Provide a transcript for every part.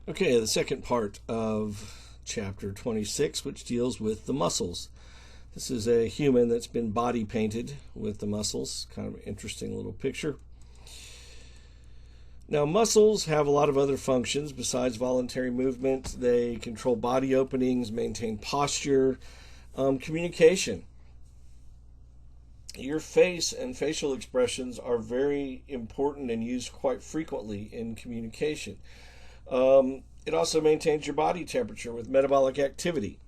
Okay, the second part of chapter 26, which deals with the muscles. This is a human that's been body painted with the muscles. Kind of an interesting little picture. Now, muscles have a lot of other functions besides voluntary movement. They control body openings, maintain posture, communication. Your face and facial expressions are very important and used quite frequently in communication. It also maintains your body temperature with metabolic activity,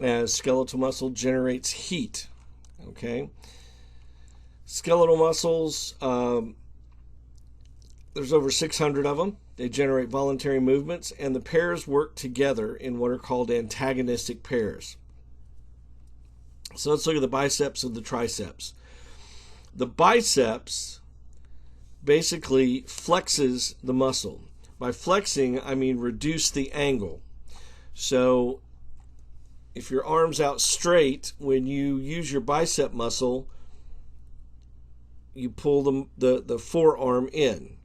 as skeletal muscle generates heat. Okay, skeletal muscles, there's over 600 of them. They generate voluntary movements, and the pairs work together in what are called antagonistic pairs. So let's look at the biceps and the triceps. The biceps basically flexes the muscle. By flexing, I mean reduce the angle. So if your arm's out straight, when you use your bicep muscle, you pull the forearm in.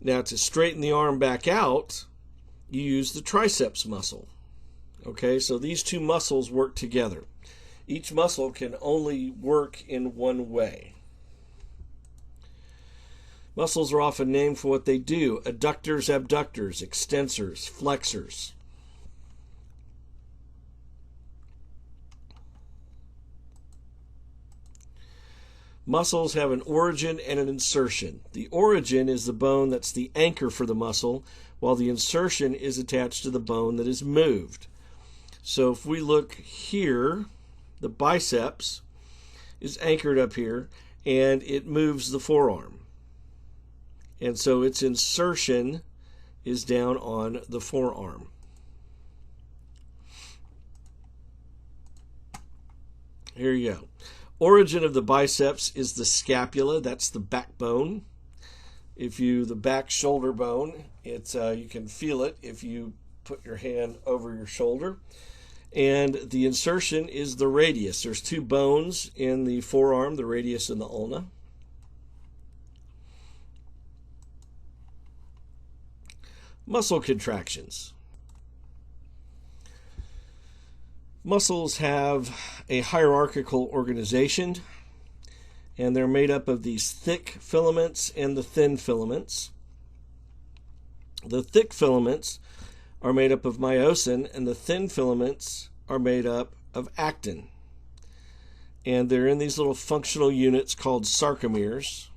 Now, to straighten the arm back out, you use the triceps muscle. Okay, so these two muscles work together. Each muscle can only work in one way. Muscles are often named for what they do: adductors, abductors, extensors, flexors. Muscles have an origin and an insertion. The origin is the bone that's the anchor for the muscle, while the insertion is attached to the bone that is moved. So if we look here, the biceps is anchored up here, and it moves the forearm. And so its insertion is down on the forearm. Here you go. Origin of the biceps is the scapula. That's the backbone. The back shoulder bone, you can feel it if you put your hand over your shoulder. And the insertion is the radius. There's two bones in the forearm, the radius and the ulna. Muscle contractions. Muscles have a hierarchical organization, and they're made up of these thick filaments and the thin filaments. The thick filaments are made up of myosin, and the thin filaments are made up of actin. And they're in these little functional units called sarcomeres.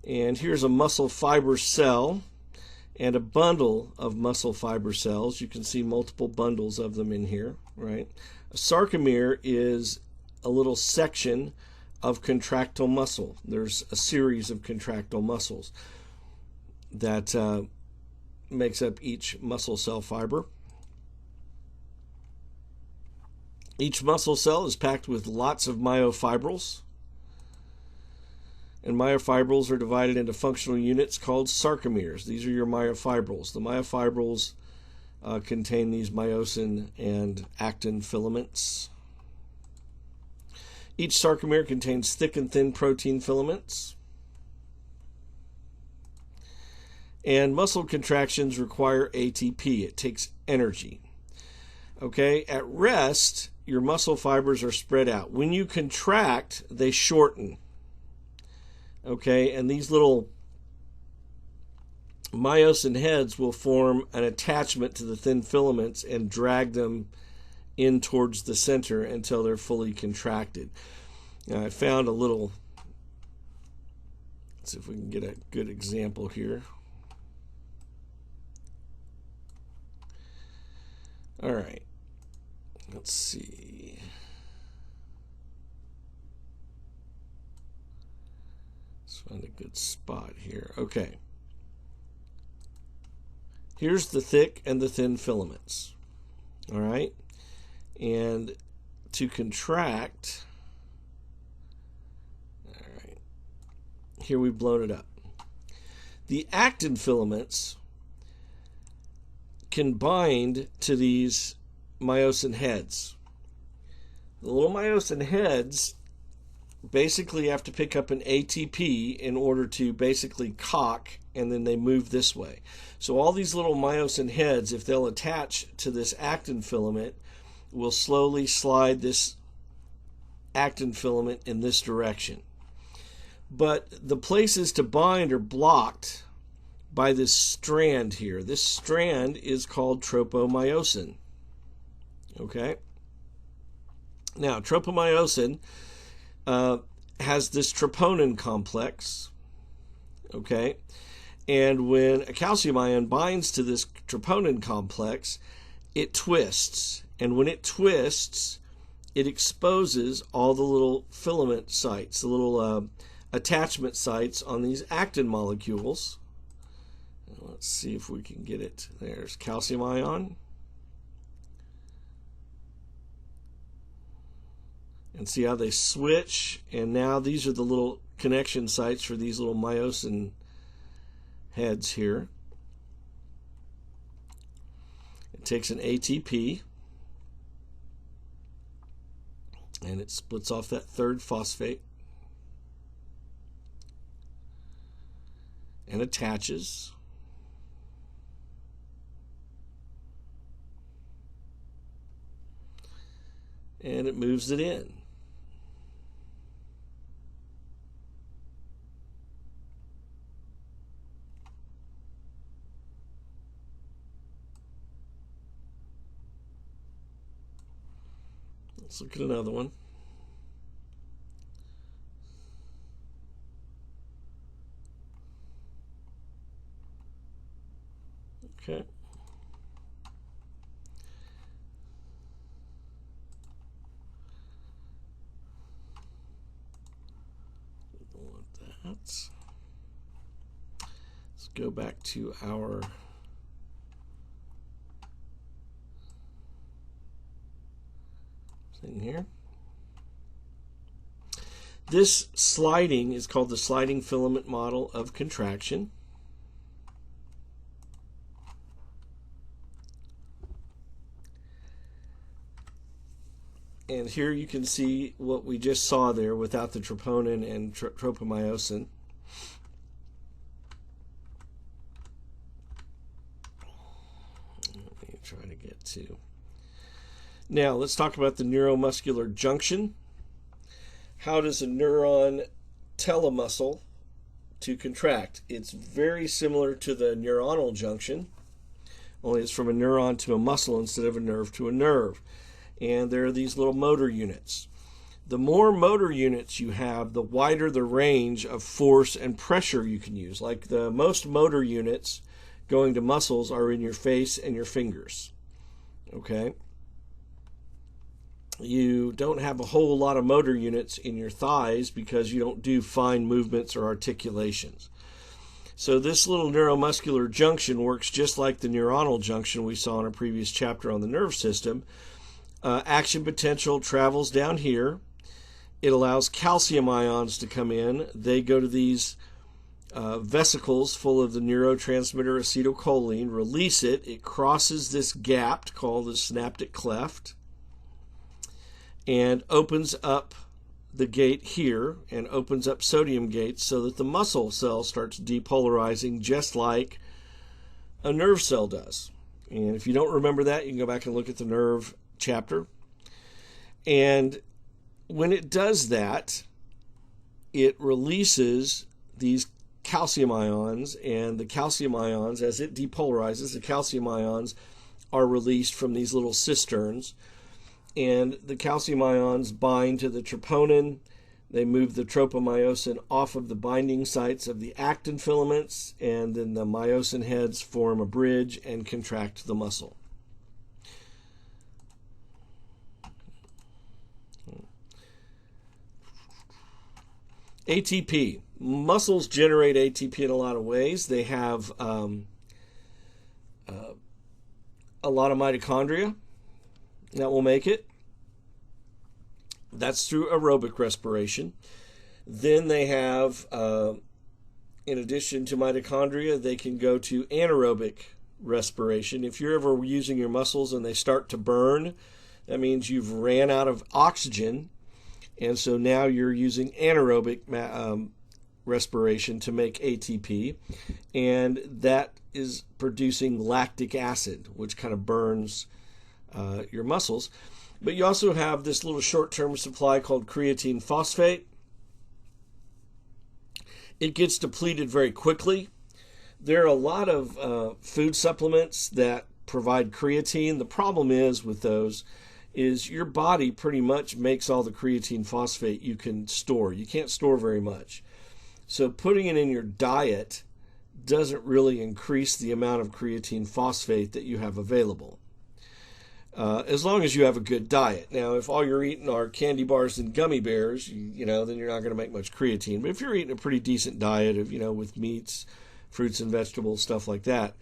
And here's a muscle fiber cell and a bundle of muscle fiber cells. You can see multiple bundles of them in here, right? A sarcomere is a little section of contractile muscle. There's a series of contractile muscles that makes up each muscle cell fiber. Each muscle cell is packed with lots of myofibrils. And myofibrils are divided into functional units called sarcomeres. These are your myofibrils. The myofibrils contain these myosin and actin filaments. Each sarcomere contains thick and thin protein filaments. And muscle contractions require ATP. It takes energy. Okay, at rest, your muscle fibers are spread out. When you contract, they shorten. Okay, and these little myosin heads will form an attachment to the thin filaments and drag them in towards the center until they're fully contracted. Now, I found a little, let's see if we can get a good example here. All right, let's see. Find a good spot here. Okay. Here's the thick and the thin filaments. All right. And to contract, all right, here we've blown it up. The actin filaments can bind to these myosin heads. The little myosin heads basically have to pick up an ATP in order to basically cock, and then they move this way. So all these little myosin heads, if they'll attach to this actin filament, will slowly slide this actin filament in this direction. But the places to bind are blocked by this strand here. This strand is called tropomyosin. Okay? Now, tropomyosin has this troponin complex. Okay? And when a calcium ion binds to this troponin complex, it twists. And when it twists, it exposes all the little filament sites, the little attachment sites on these actin molecules. Let's see if we can get it. There's calcium ion. And see how they switch. And now these are the little connection sites for these little myosin heads here. It takes an ATP. And it splits off that third phosphate. And attaches. And it moves it in. Let's look at another one. Okay. Don't want that. Let's go back to our thing here. This sliding is called the sliding filament model of contraction. And here you can see what we just saw there without the troponin and tropomyosin. Let me try to get to. Now let's talk about the neuromuscular junction. How does a neuron tell a muscle to contract? It's very similar to the neuronal junction, only it's from a neuron to a muscle instead of a nerve to a nerve. And there are these little motor units. The more motor units you have, the wider the range of force and pressure you can use. Like the most motor units going to muscles are in your face and your fingers. Okay? You don't have a whole lot of motor units in your thighs because you don't do fine movements or articulations. So this little neuromuscular junction works just like the neuronal junction we saw in a previous chapter on the nerve system. Action potential travels down here. It allows calcium ions to come in. They go to these vesicles full of the neurotransmitter acetylcholine, release it. It crosses this gap called the synaptic cleft and opens up the gate here and opens up sodium gates so that the muscle cell starts depolarizing just like a nerve cell does. And if you don't remember that, you can go back and look at the nerve chapter. And when it does that, it releases these calcium ions, and the calcium ions, as it depolarizes, the calcium ions are released from these little cisterns, and the calcium ions bind to the troponin. They move the tropomyosin off of the binding sites of the actin filaments, and then the myosin heads form a bridge and contract the muscle. ATP. Muscles generate ATP in a lot of ways. They have a lot of mitochondria that will make it. That's through aerobic respiration. Then they have, in addition to mitochondria, they can go to anaerobic respiration. If you're ever using your muscles and they start to burn, that means you've ran out of oxygen. And so now you're using anaerobic respiration to make ATP, and that is producing lactic acid, which kind of burns your muscles. But you also have this little short-term supply called creatine phosphate. It gets depleted very quickly. There are a lot of food supplements that provide creatine. The problem is with those is your body pretty much makes all the creatine phosphate you can store. You can't store very much. So putting it in your diet doesn't really increase the amount of creatine phosphate that you have available. As long as you have a good diet. Now, if all you're eating are candy bars and gummy bears, you know, then you're not going to make much creatine. But if you're eating a pretty decent diet of, you know, with meats, fruits and vegetables, stuff like that,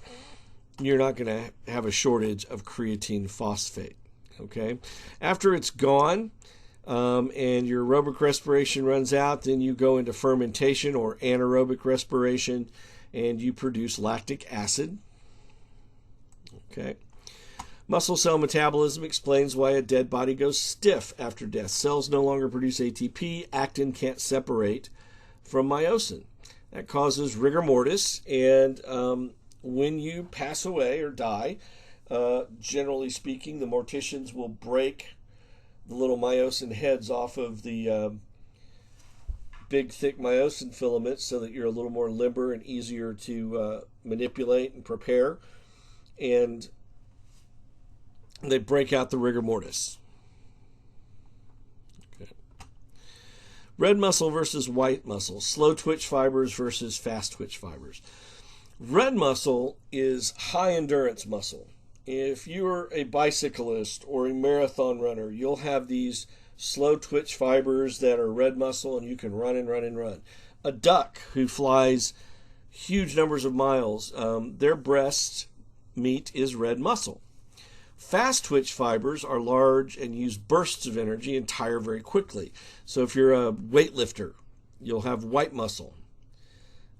you're not going to have a shortage of creatine phosphate. Okay? After it's gone and your aerobic respiration runs out, then you go into fermentation or anaerobic respiration and you produce lactic acid. Okay? Muscle cell metabolism explains why a dead body goes stiff after death. Cells no longer produce ATP. Actin can't separate from myosin. That causes rigor mortis, and when you pass away or die, generally speaking, the morticians will break the little myosin heads off of the big, thick myosin filaments so that you're a little more limber and easier to manipulate and prepare. And they break out the rigor mortis. Okay. Red muscle versus white muscle. Slow twitch fibers versus fast twitch fibers. Red muscle is high endurance muscle. If you're a bicyclist or a marathon runner, you'll have these slow twitch fibers that are red muscle, and you can run and run and run. A duck who flies huge numbers of miles, their breast meat is red muscle. Fast twitch fibers are large and use bursts of energy and tire very quickly. So if you're a weightlifter, you'll have white muscle.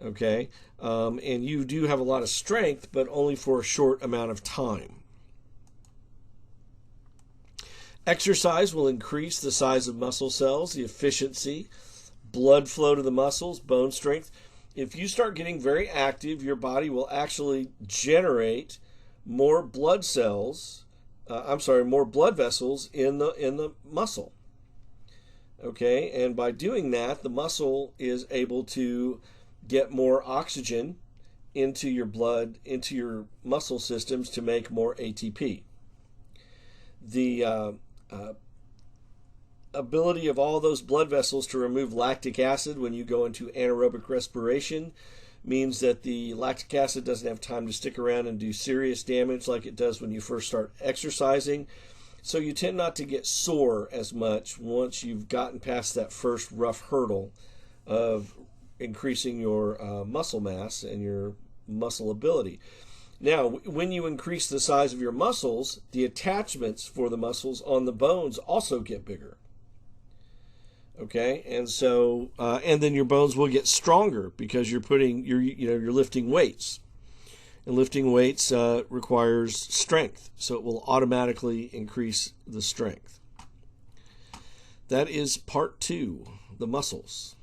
Okay? And you do have a lot of strength, but only for a short amount of time. Exercise will increase the size of muscle cells, the efficiency, blood flow to the muscles, bone strength. If you start getting very active, your body will actually generate more blood cells. More blood vessels in the muscle. Okay, and by doing that, the muscle is able to get more oxygen into your blood, into your muscle systems to make more ATP. The ability of all those blood vessels to remove lactic acid when you go into anaerobic respiration means that the lactic acid doesn't have time to stick around and do serious damage like it does when you first start exercising. So you tend not to get sore as much once you've gotten past that first rough hurdle of increasing your muscle mass and your muscle ability. Now, when you increase the size of your muscles, the attachments for the muscles on the bones also get bigger. Okay, and so and then your bones will get stronger because you're lifting weights, and lifting weights requires strength, so it will automatically increase the strength. That is part 2, the muscles.